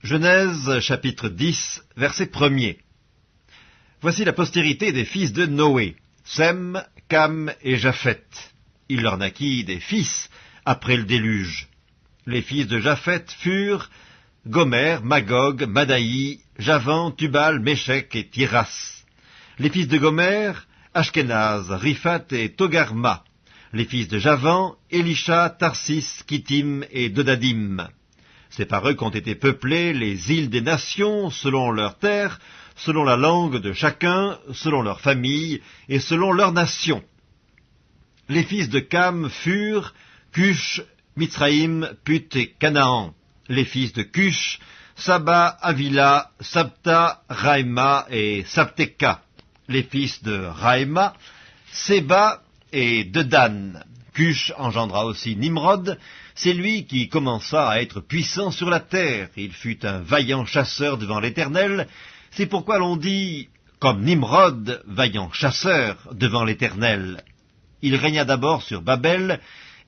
Genèse chapitre 10, verset 1er. Voici la postérité des fils de Noé, Sem, Cam et Japheth. Il leur naquit des fils après le déluge. Les fils de Japheth furent Gomer, Magog, Madaï, Javan, Tubal, Méchec et Tiras. Les fils de Gomer, Ashkenaz, Riphat et Togarma. Les fils de Javan, Elisha, Tarsis, Kittim et Dodadim. C'est par eux qu'ont été peuplées les îles des nations, selon leurs terres, selon la langue de chacun, selon leur famille et selon leur nation. Les fils de Cam furent Cush, Mitzraïm, Put et Canaan. Les fils de Cush, Saba, Avila, Sabta, Raïma et Sabteka. Les fils de Raïma, Séba et Dedan. Cush engendra aussi Nimrod, c'est lui qui commença à être puissant sur la terre. Il fut un vaillant chasseur devant l'Éternel, c'est pourquoi l'on dit, comme Nimrod, vaillant chasseur devant l'Éternel. Il régna d'abord sur Babel,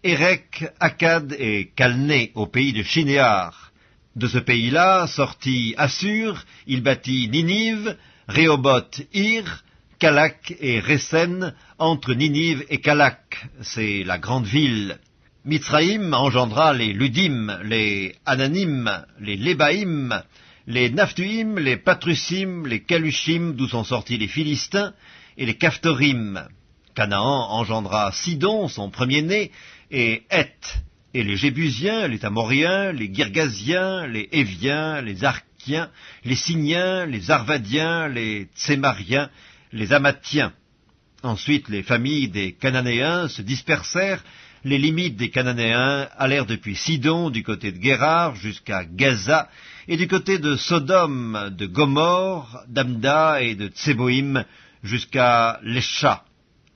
Érec, Akkad et Calné, au pays de Shinéar. De ce pays-là sortit Assur, il bâtit Ninive, Rehoboth, Ir, Calak et Résen, entre Ninive et Calak, c'est la grande ville. Mitzraïm engendra les Ludim, les Ananim, les Lébaïm, les Naphtuim, les Patrusim, les Calushim, d'où sont sortis les Philistins, et les Caphtorim. Canaan engendra Sidon, son premier-né, et Heth, et les Jébusiens, les Amoriens, les Girgasiens, les Éviens, les Arkiens, les Siniens, les Arvadiens, les Tsémariens, les Amathiens. Ensuite, les familles des Cananéens se dispersèrent. Les limites des Cananéens allèrent depuis Sidon, du côté de Guérar, jusqu'à Gaza, et du côté de Sodome, de Gomorre, d'Amda et de Tseboïm, jusqu'à Lesha.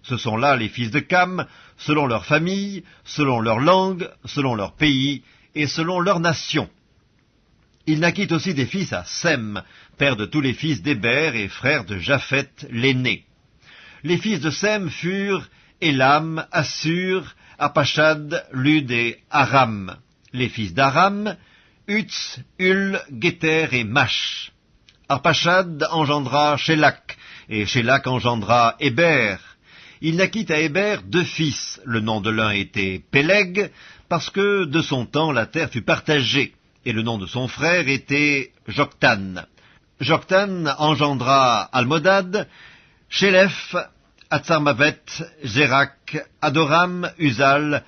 Ce sont là les fils de Cam, selon leur famille, selon leur langue, selon leur pays, et selon leur nation. Il naquit aussi des fils à Sem, père de tous les fils d'Héber et frère de Japheth l'aîné. Les fils de Sem furent Élam, Assur, Apachad, Lud et Aram. Les fils d'Aram, Utz, Hul, Géter et Mash. Arpachad engendra Shélak, et Shélak engendra Héber. Il naquit à Héber 2 fils. Le nom de l'un était Péleg, parce que de son temps la terre fut partagée, et le nom de son frère était Joktan. Joktan engendra Almodad, Shélef, Atzarmavet, Zérak, Adoram, Uzal,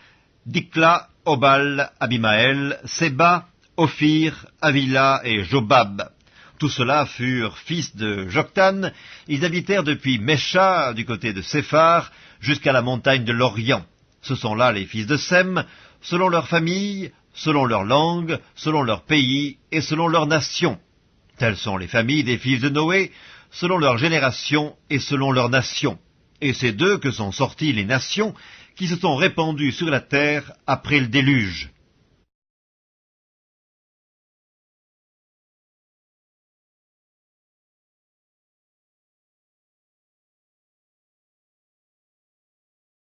Dikla, Obal, Abimaël, Séba, Ophir, Avila et Jobab. Tous ceux-là furent fils de Joktan. Ils habitèrent depuis Mesha, du côté de Séphar, jusqu'à la montagne de l'Orient. Ce sont là les fils de Sem, selon leur famille, selon leur langue, selon leur pays et selon leur nation. Telles sont les familles des fils de Noé, selon leur génération et selon leur nation. Et c'est d'eux que sont sorties les nations qui se sont répandues sur la terre après le déluge.